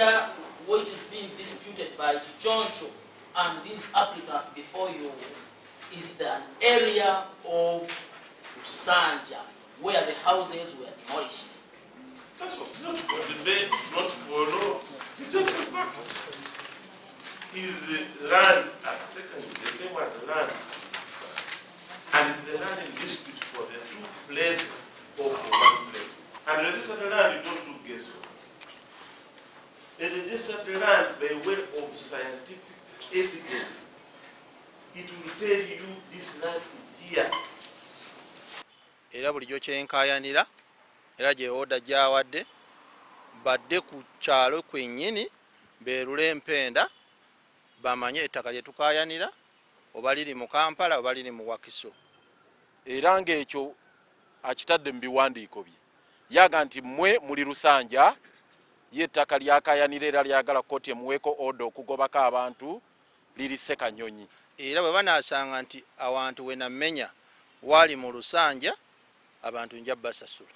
area which is being disputed by Chichoncho and these applicants before you is the area of Rusanja, where the houses were demolished. That's what. It's not for debate, it's not for law. It's just a fact. Is land at second, the same as the land. And is the land in dispute for the two places or for one place. And registered land, you don't do guesswork. A registered land by way of scientific evidence, it will tell you this land is here. Era bulijjo kyenkayanira era gye oda gyawadde badde ku kyalo kwennyini beerule empenda bamanye ettaka lye tukayanira oba liri mu Kampala oba liri mu Wakiso. Era ng'ekyo akitadde mu biwandiiko bye yaga nti mmwe muli Rusanja ye ettaka lyakayanira era lyagala kkooti emuweeko oda okugobako abantu liri Ssekanyonyi. Era bwe banaasanga nti awantu we namenya wali mu Rusanja abantu nja basasula.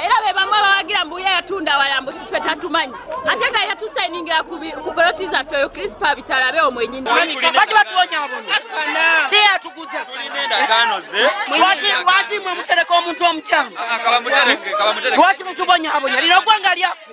Era be bamwe bawagira mbu yatunda walambu tufe tatumanyi ate nga yatusayiningira ku poloti zaffe Crispa Bitalabe omwenyini baki batuwonya abono si yatuguza lwaki mwe mutereka omuntu omukyamu lwaki mutubonya abonya lino gwanga lyaffe